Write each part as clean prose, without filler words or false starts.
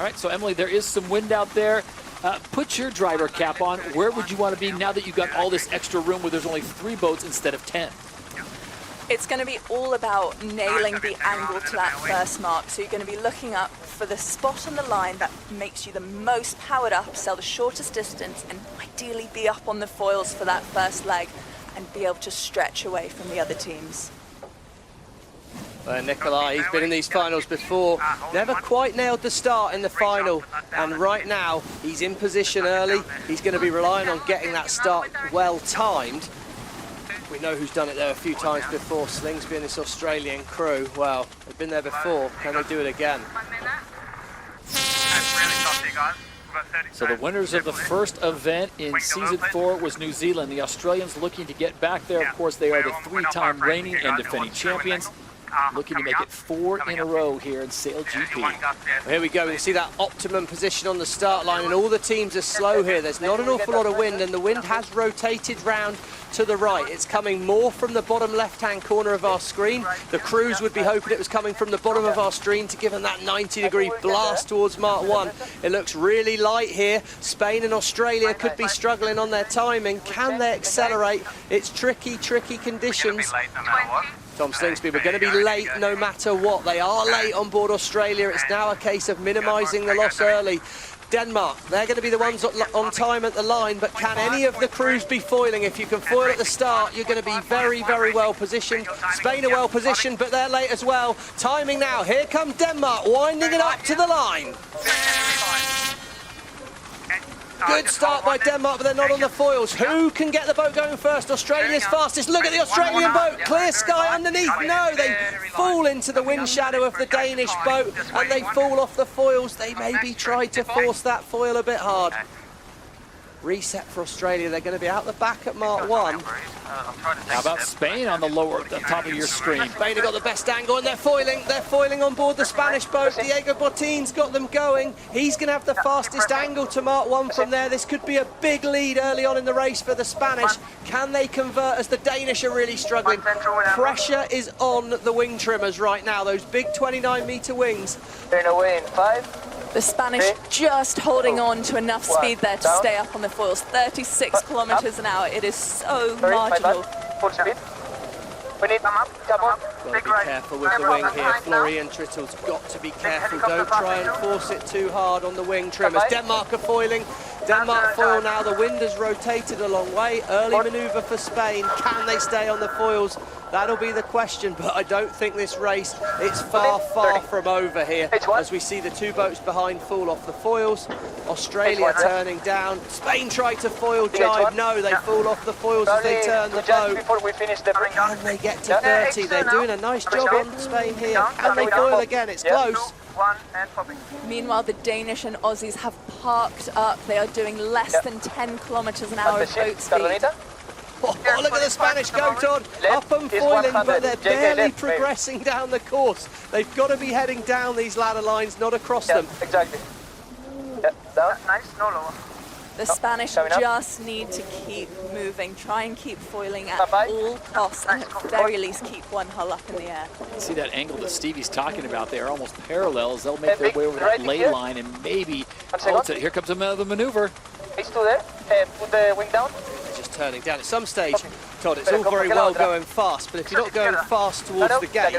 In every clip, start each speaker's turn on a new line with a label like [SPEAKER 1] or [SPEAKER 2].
[SPEAKER 1] All right, so Emily, there is some wind out there. Put your driver cap on. Where would you want to be now that you've got all this extra room where there's only 3 boats instead of 10?
[SPEAKER 2] It's going to be all about nailing the angle to that first mark. So you're going to be looking up for the spot on the line that makes you the most powered up, sail the shortest distance, and ideally be up on the foils for that first leg and be able to stretch away from the other teams.
[SPEAKER 3] Nikolai, he's been in these finals before, never quite nailed the start in the final, and right now he's in position early. He's going to be relying on getting that start well timed. We know who's done it there a few times before, Slingsby and this Australian crew. Well, they've been there before, can they do it again?
[SPEAKER 1] So the winners of the first event in Season 4 was New Zealand. The Australians looking to get back there. Of course, they are the 3-time reigning and defending champions. Looking to make it 4 in a row here in SailGP.
[SPEAKER 3] Well, here we go. We see that optimum position on the start line, and all the teams are slow here. There's not an awful lot of wind, and the wind has rotated round to the right. It's coming more from the bottom left-hand corner of our screen. The crews would be hoping it was coming from the bottom of our screen to give them that 90-degree blast towards Mark 1. It looks really light here. Spain and Australia could be struggling on their timing. Can they accelerate? It's tricky, tricky conditions. Tom Slingsby, we're going to be late no matter what. They are late on board Australia. It's now a case of minimising the loss early. Denmark, they're going to be the ones on time at the line, but can any of the crews be foiling? If you can foil at the start, you're going to be very, very well positioned. Spain are well positioned, but they're late as well. Timing now. Here comes Denmark, winding it up to the line. Good start by Denmark, but they're not on the foils. Who can get the boat going first? Australia's fastest. Look at the Australian boat. Clear sky underneath. No, they fall into the wind shadow of the Danish boat, and they fall off the foils. They maybe tried to force that foil a bit hard. Reset for Australia. They're going to be out the back at Mark 1.
[SPEAKER 1] How about Spain on the top of your screen?
[SPEAKER 3] Spain have got the best angle, and they're foiling on board the Spanish boat. Diego Botin's got them going. He's going to have the fastest angle to Mark 1 from there. This could be a big lead early on in the race for the Spanish. Can they convert as the Danish are really struggling? Pressure is on the wing trimmers right now, those big 29-metre wings.
[SPEAKER 4] Turn away in 5.
[SPEAKER 2] The Spanish just holding on to enough speed there to stay up on the foils. 36 kilometers an hour. It is so marginal.
[SPEAKER 4] Full speed. We need come up.
[SPEAKER 3] Got to be careful with the wing here. Florian Trittle's got to be careful. Don't try and force it too hard on the wing trimmers. Denmark are foiling. Denmark foil now. The wind has rotated a long way. Early manoeuvre for Spain. Can they stay on the foils? That'll be the question, but I don't think this race, it's far, far from over here as we see the 2 boats behind fall off the foils. Australia turning down. Spain tried to foil jibe. No, they fall off the foils as they turn the boat. Can they get to 30? They're doing a nice job on Spain here. Can they foil again? It's close.
[SPEAKER 2] Meanwhile, the Danish and Aussies have parked up. They are doing less than 10 kilometers an hour of boat speed.
[SPEAKER 3] Oh, look at the Spanish go, Todd. Up and foiling, but they're barely progressing down the course. They've got to be heading down these ladder lines, not across them.
[SPEAKER 4] Exactly. Nice, no lower.
[SPEAKER 2] The Spanish just need to keep moving, try and keep foiling at all costs, and at the very least keep one hull up in the air.
[SPEAKER 1] See that angle that Stevie's talking about there, almost parallels. They'll make their way over that lay line and maybe, here comes another maneuver.
[SPEAKER 4] He's still there. Put the wing down.
[SPEAKER 3] They're just turning down. At some stage, Todd, it's all very well going fast, but if you're not going fast towards the gate,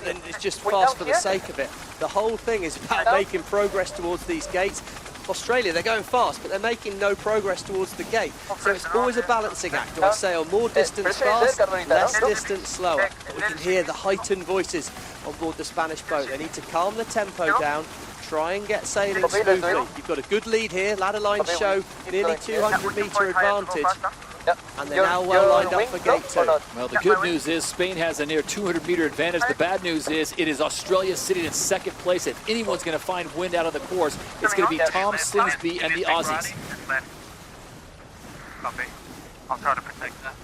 [SPEAKER 3] then it's just fast for the sake of it. The whole thing is about making progress towards these gates. Australia, they're going fast, but they're making no progress towards the gate. So it's always a balancing act. Do I sail more distance fast, less distance slower? But we can hear the heightened voices on board the Spanish boat. They need to calm the tempo down, try and get sailing smoothly. You've got a good lead here. Ladder lines show nearly 200-metre advantage. And they're now well lined up for gate 2.
[SPEAKER 1] Well, the good news is Spain has a near 200-metre advantage. The bad news is it is Australia sitting in second place. If anyone's going to find wind out of the course, it's going to be Tom Slingsby and the Aussies.
[SPEAKER 5] Copy. I'll try to protect that.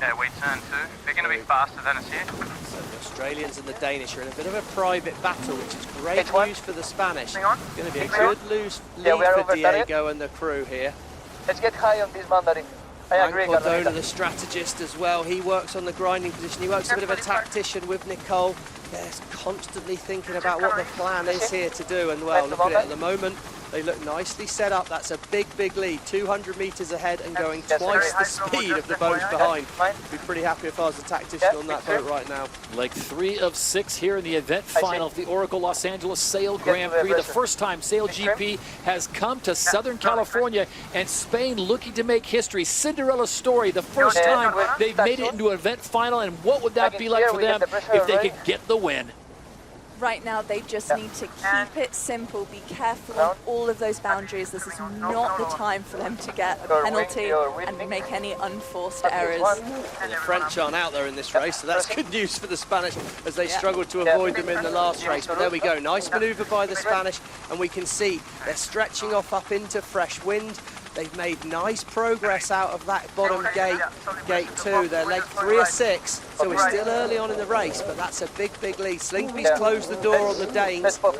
[SPEAKER 5] Yeah, we turn 2. They're going to be faster than us here.
[SPEAKER 3] So the Australians and the Danish are in a bit of a private battle, which is great news for the Spanish. It's going to be a good loose lead for Diego and the crew here.
[SPEAKER 4] Let's get high on this Mandarin. I agree,
[SPEAKER 3] Cordona, the strategist as well. He works on the grinding position. He works a bit of a tactician with Nicole. they're constantly thinking about what the plan is here to do. And well, look at it at the moment. They look nicely set up. That's a big, big lead. 200 meters ahead and going twice the speed of the boats behind. I'd be pretty happy if I was a tactician on that boat right now.
[SPEAKER 1] Leg 3 of 6 here in the event final of the Oracle Los Angeles Sail Grand Prix. The first time SailGP has come to Southern California, and Spain looking to make history. Cinderella story, the first time they've made it into an event final, and what would that be like for them if they could get the win?
[SPEAKER 2] Right now, they just need to keep it simple, be careful on all of those boundaries. This is not the time for them to get a penalty and make any unforced errors.
[SPEAKER 3] The French aren't out there in this race, so that's good news for the Spanish as they struggled to avoid them in the last race. But there we go, nice manoeuvre by the Spanish, and we can see they're stretching off up into fresh wind. They've made nice progress out of that bottom gate 2. They're leg 3 of 6, so we're still early on in the race, but that's a big, big lead. Slingsby's closed the door on the Danes, so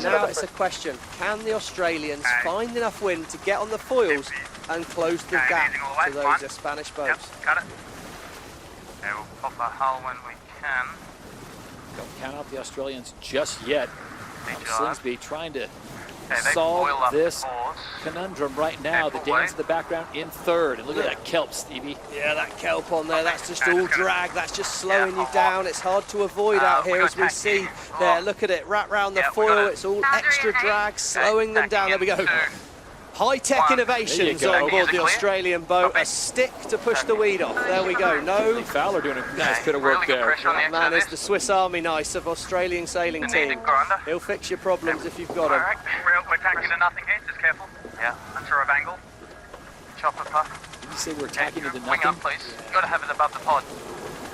[SPEAKER 3] now it's a question, can the Australians find enough wind to get on the foils and close the gap to those Spanish boats?
[SPEAKER 5] Got it. Okay, we'll pop a hull when we can.
[SPEAKER 1] Don't count out the Australians just yet. Slingsby trying to
[SPEAKER 5] they
[SPEAKER 1] solve
[SPEAKER 5] foil up
[SPEAKER 1] this
[SPEAKER 5] the course.
[SPEAKER 1] conundrum right now. The Danes in the background in 3rd. And look at that kelp, Stevie.
[SPEAKER 3] Yeah, that kelp on there, that's just all drag. That's just slowing you down. It's hard to avoid out here, as we see there. Look at it, wrap round the foil. It's all extra drag, slowing them down. There we go. High-tech innovations on board the Australian boat. A stick to push the weed off. There we go. No.
[SPEAKER 1] Fowler doing a nice bit of work there.
[SPEAKER 3] That man is the Swiss Army knife of Australian sailing team. He'll fix your problems if you've got them.
[SPEAKER 5] We're tacking to nothing here, just careful. Yeah, unsure of angle. Chopper puff.
[SPEAKER 1] Did you say we're attacking into
[SPEAKER 5] Wing
[SPEAKER 1] nothing?
[SPEAKER 5] up, please. You've got to have it above the pod.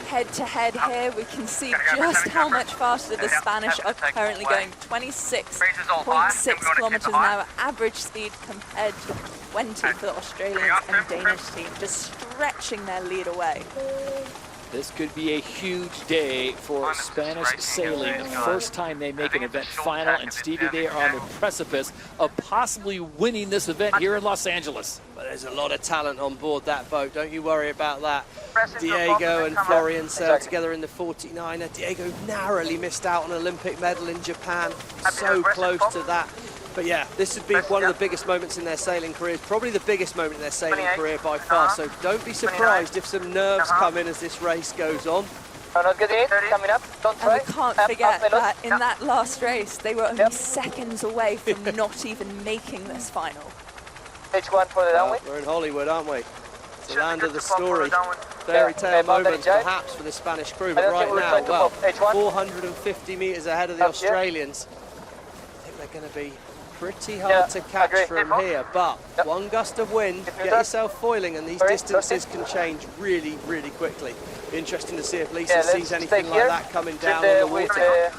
[SPEAKER 2] Head-to-head here, we can see just how much faster the Spanish are currently going. 26.6 kilometers an hour average speed compared to 20 for the Australians and Danish team, just stretching their lead away.
[SPEAKER 1] This could be a huge day for Spanish sailing. The first time they make an event final, and Stevie, they are on the precipice of possibly winning this event here in Los Angeles.
[SPEAKER 3] But there's a lot of talent on board that boat, don't you worry about that. Diego and Florian sailed together in the 49er. Diego narrowly missed out on an Olympic medal in Japan, so close to that. But yeah, this would be one of the biggest moments in their sailing careers, probably the biggest moment in their sailing career by far. So don't be surprised if some nerves come in as this race goes on.
[SPEAKER 4] Coming up. Don't try.
[SPEAKER 2] And we can't forget that in that last race, they were only seconds away from not even making this final.
[SPEAKER 4] H1 for the downwind.
[SPEAKER 3] We're in Hollywood, aren't we? It's the land of the story. Fairy tale moments perhaps for the Spanish crew, but right now, well, 450 metres ahead of the Australians. I think they're going to be pretty hard to catch from here, but one gust of wind, get yourself foiling, and these distances can change really, really quickly. Be interesting to see if Lisa sees anything like that coming down on the water.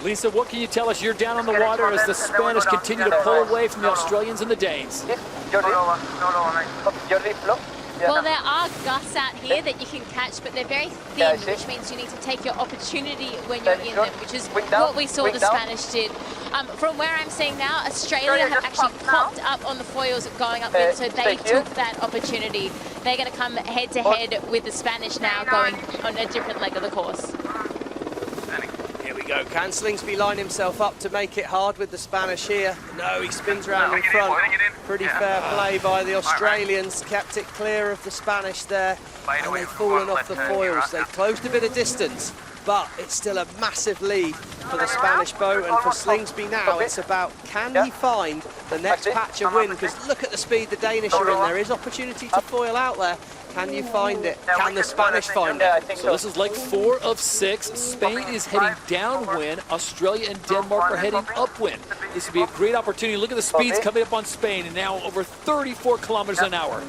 [SPEAKER 1] Lisa, what can you tell us? You're down on the water as the Spanish continue to pull away from the Australians and the Danes.
[SPEAKER 6] Well, there are gusts out here that you can catch, but they're very thin, which means you need to take your opportunity when you're in them, which is what we saw the Spanish did. From where I'm seeing now, Australia have actually popped up on the foils going upwind, so they took that opportunity. They're going to come head-to-head with the Spanish now going on a different leg of the course.
[SPEAKER 3] Here we go. Can Slingsby line himself up to make it hard with the Spanish here? No, he spins around in front. Pretty fair play by the Australians. Kept it clear of the Spanish there. And they've fallen off the foils. They've closed a bit of distance, but it's still a massive lead for the Spanish boat. And for Slingsby now, it's about, can he find the next patch of wind? Because look at the speed the Danish are in. There is opportunity to foil out there. Can you find it? Can the Spanish find it?
[SPEAKER 1] So this is leg 4 of 6. Spain is heading downwind. Australia and Denmark are heading upwind. This would be a great opportunity. Look at the speeds coming up on Spain, and now over 34 kilometers an hour.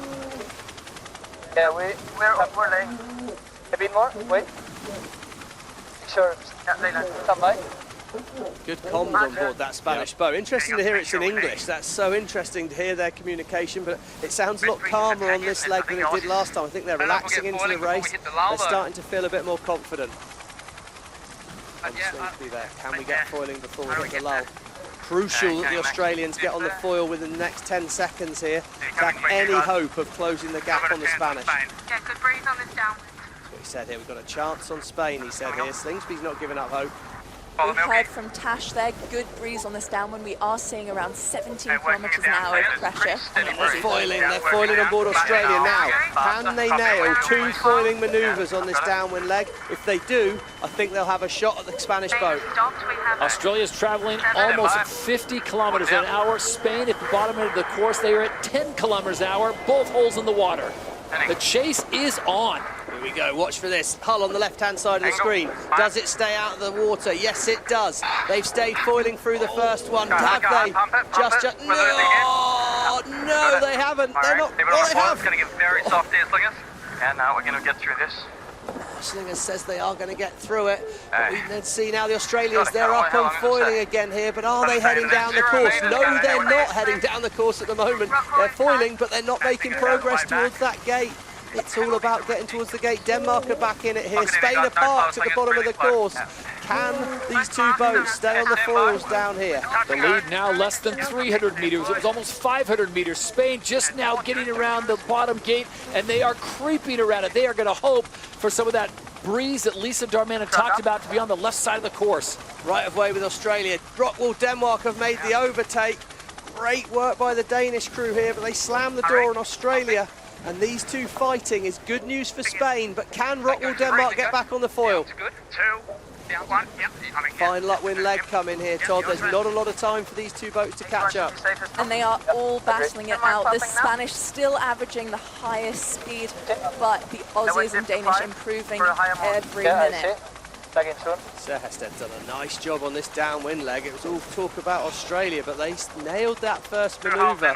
[SPEAKER 4] Yeah, we're late. A bit more. Wait. Sure. Come by.
[SPEAKER 3] Good comms on board that Spanish boat. Interesting to hear it's in English. That's so interesting to hear their communication, but it sounds a lot calmer on this leg than it did last time. I think they're relaxing into the race. They're starting to feel a bit more confident. There. Can we get foiling before we hit the lull? Crucial that the Australians get on the foil within the next 10 seconds here to have any hope of closing the gap on the Spanish.
[SPEAKER 7] Yeah, good breeze on this down.
[SPEAKER 3] he said here. We've got a chance on Spain, he said here. Slingsby's not giving up hope.
[SPEAKER 2] We heard from Tash there, good breeze on this downwind. We are seeing around 17 kilometres an hour of pressure.
[SPEAKER 3] They're foiling on board Australia now. Can they nail 2 foiling manoeuvres on this downwind leg? If they do, I think they'll have a shot at the Spanish boat.
[SPEAKER 1] Australia's traveling almost 50 kilometers an hour. Spain at the bottom of the course, they are at 10 kilometers an hour, both holes in the water. The chase is on.
[SPEAKER 3] Here we go, watch for this. Hull on the left-hand side of the screen. Does it stay out of the water? Yes, it does. They've stayed foiling through the first one. Have they? Just no, they haven't. They're not. Well, they have.
[SPEAKER 5] It's going to get very soft here, Slingers. And now we're going to get through this.
[SPEAKER 3] Slingers says they are going to get through it. But we can see now the Australians, they're up on foiling again here, but are they heading down the course? No, they're not heading down the course at the moment. They're foiling, but they're not making progress towards that gate. It's all about getting towards the gate. Denmark are back in it here. Spain are parked at the bottom of the course. Can these two boats stay on the foils down here?
[SPEAKER 1] The lead now less than 300 meters. It was almost 500 meters. Spain just now getting around the bottom gate, and they are creeping around it. They are going to hope for some of that breeze that Lisa Darmanin talked about to be on the left side of the course.
[SPEAKER 3] Right of way with Australia. Rockwool Denmark have made the overtake. Great work by the Danish crew here, but they slam the door on Australia. And these two fighting is good news for Spain, but can Rockwool Denmark get back on the foil? Fine upwind leg coming here, Todd. There's not a lot of time for these two boats to catch up.
[SPEAKER 2] And they are all battling it out. The Spanish still averaging the highest speed, but the Aussies and Danish improving every minute.
[SPEAKER 3] Sehersted's done a nice job on this downwind leg. It was all talk about Australia, but they nailed that first manoeuvre.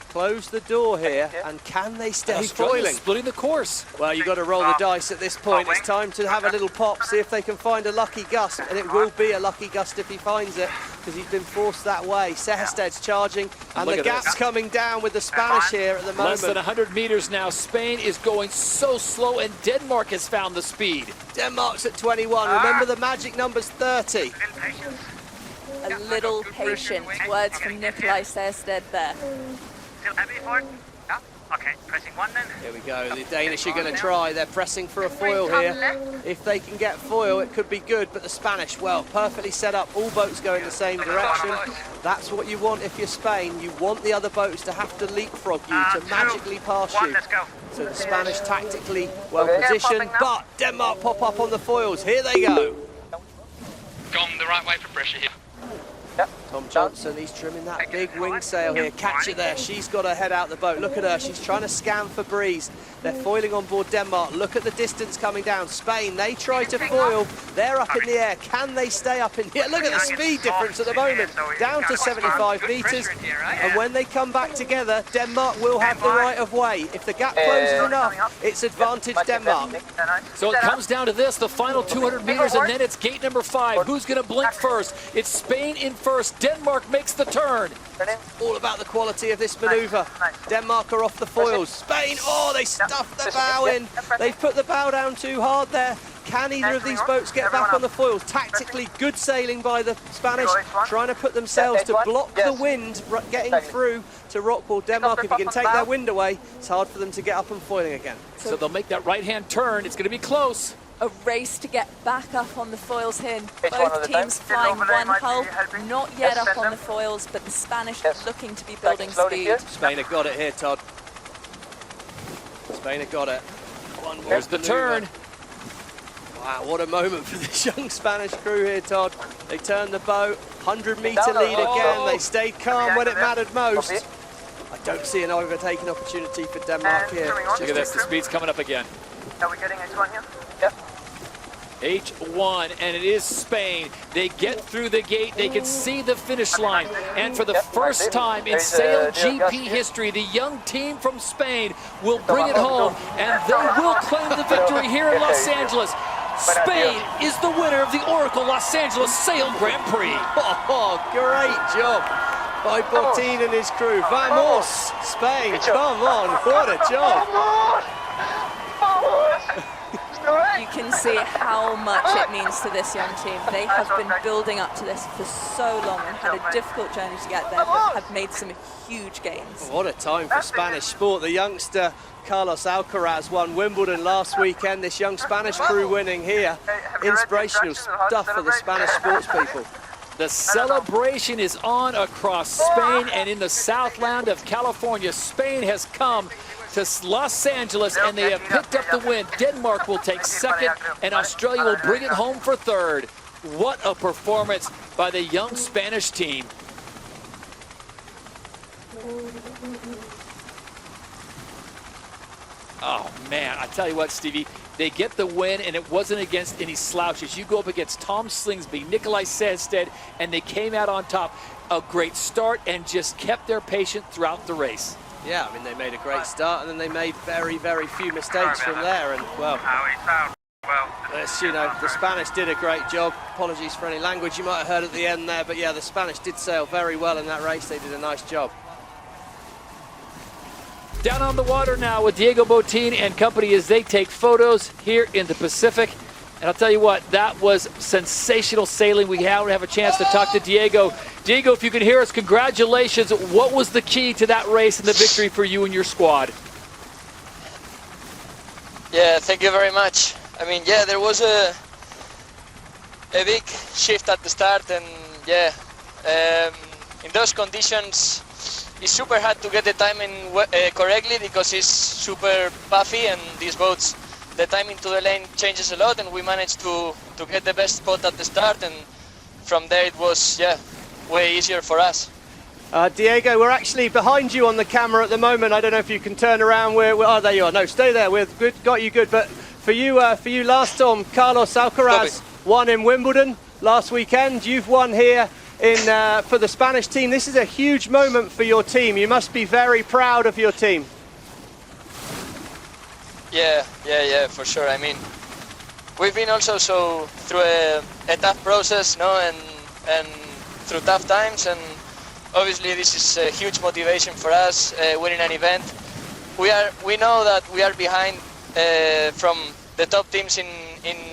[SPEAKER 3] Close the door here, and can they stay foiling?
[SPEAKER 1] Splitting the course.
[SPEAKER 3] Well, you've got to roll the dice at this point. It's time to have a little pop, see if they can find a lucky gust, and it will be a lucky gust if he finds it, because he's been forced that way. Sehersted's charging, and the gap's coming down with the Spanish here at the moment.
[SPEAKER 1] Less than 100 meters now. Spain is going so slow, and Denmark has found the speed.
[SPEAKER 3] Denmark's at 21. Remember, the magic number's 30.
[SPEAKER 2] A little patience. Words from Nikolai Sehersted there.
[SPEAKER 5] Still happy for it? Yeah. Okay, pressing one then.
[SPEAKER 3] Here we go. The Danish are going to try. They're pressing for a foil here. If they can get foil, it could be good. But the Spanish, well, perfectly set up. All boats go in the same direction. That's what you want if you're Spain. You want the other boats to have to leapfrog you, to magically pass you. So the Spanish tactically well positioned, but Denmark pop up on the foils. Here they go.
[SPEAKER 5] Gone the right way for pressure here.
[SPEAKER 3] Tom Johnson, he's trimming that big wing sail here. Catch it there. She's got her head out the boat. Look at her. She's trying to scan for breeze. They're foiling on board Denmark. Look at the distance coming down. Spain, they try to foil. They're up in the air. Can they stay up in the air? Look at the speed difference at the moment. Down to 75 meters. And when they come back together, Denmark will have the right of way. If the gap closes enough, it's advantage Denmark.
[SPEAKER 1] So it comes down to this, the final 200 meters, and then it's gate number 5. Who's going to blink first? It's Spain in first. Denmark makes the turn.
[SPEAKER 3] All about the quality of this manoeuvre. Denmark are off the foils. Spain, oh, they stuffed the bow in. They've put the bow down too hard there. Can either of these boats get back on the foils? Tactically good sailing by the Spanish, trying to put themselves to block the wind getting through to Rockwool. Denmark, if you can take their wind away, it's hard for them to get up and foiling again.
[SPEAKER 1] So they'll make that right-hand turn. It's going to be close.
[SPEAKER 2] A race to get back up on the foils here. Both teams flying one hull, not yet up on the foils, but the Spanish looking to be building speed.
[SPEAKER 3] Spain have got it here, Todd. Spain have got it.
[SPEAKER 1] There's the turn.
[SPEAKER 3] Wow, what a moment for this young Spanish crew here, Todd. They turned the boat, 100-meter lead again. They stayed calm when it mattered most. I don't see an overtaking opportunity for Denmark here.
[SPEAKER 1] Look at this, the speed's coming up again.
[SPEAKER 4] Are we getting H1 here? Yep.
[SPEAKER 1] H1, and it is Spain. They get through the gate, they can see the finish line, and for the first time in SailGP history, the young team from Spain will bring it home, and they will claim the victory here in Los Angeles. Spain is the winner of the Oracle Los Angeles Sail Grand Prix.
[SPEAKER 3] Oh, great job by Botín and his crew. Vamos, Spain, come on, what a job.
[SPEAKER 2] You can see how much it means to this young team. They have been building up to this for so long and had a difficult journey to get there, but have made some huge gains.
[SPEAKER 3] What a time for Spanish sport. The youngster Carlos Alcaraz won Wimbledon last weekend. This young Spanish crew winning here. Inspirational stuff for the Spanish sports people.
[SPEAKER 1] The celebration is on across Spain and in the Southland of California. Spain has come to Los Angeles and they have picked up the win. Denmark will take second and Australia will bring it home for third. What a performance by the young Spanish team. Oh man, I tell you what, Stevie, they get the win and it wasn't against any slouches. You go up against Tom Slingsby, Nikolai Sandstedt, and they came out on top. A great start and just kept their patience throughout the race.
[SPEAKER 3] Yeah, I mean, they made a great start and then they made very, very few mistakes from there. And, well, the Spanish did a great job. Apologies for any language you might have heard at the end there. But, yeah, the Spanish did sail very well in that race. They did a nice job.
[SPEAKER 1] Down on the water now with Diego Botín and company as they take photos here in the Pacific. And I'll tell you what, that was sensational sailing. We now have a chance to talk to Diego. Diego, if you can hear us, congratulations. What was the key to that race and the victory for you and your squad?
[SPEAKER 7] Yeah, thank you very much. I mean, yeah, there was a big shift at the start, and yeah, in those conditions, it's super hard to get the timing correctly because it's super puffy and these boats, the timing to the lane changes a lot, and we managed to get the best spot at the start, and from there it was, yeah, way easier for us.
[SPEAKER 3] Diego, we're actually behind you on the camera at the moment. I don't know if you can turn around. Oh, there you are. No, stay there. We're good. Got you good. But for you last time, Carlos Alcaraz won in Wimbledon last weekend. You've won here for the Spanish team. This is a huge moment for your team. You must be very proud of your team.
[SPEAKER 7] Yeah, for sure. I mean, we've been also through a tough process, and through tough times, and obviously this is a huge motivation for us, winning an event. We know that we are behind from the top teams in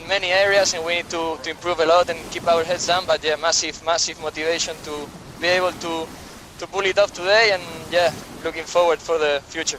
[SPEAKER 7] many areas, and we need to improve a lot and keep our heads down, but yeah, massive motivation to be able to pull it off today, and yeah, looking forward for the future.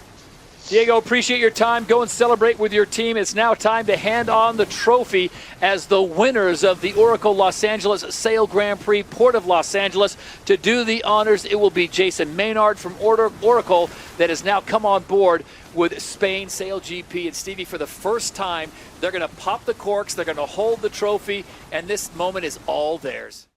[SPEAKER 1] Diego, appreciate your time. Go and celebrate with your team. It's now time to hand on the trophy as the winners of the Oracle Los Angeles Sail Grand Prix, Port of Los Angeles. To do the honors, it will be Jason Maynard from Oracle that has now come on board with Spain SailGP. And Stevie, for the first time, they're going to pop the corks, they're going to hold the trophy, and this moment is all theirs.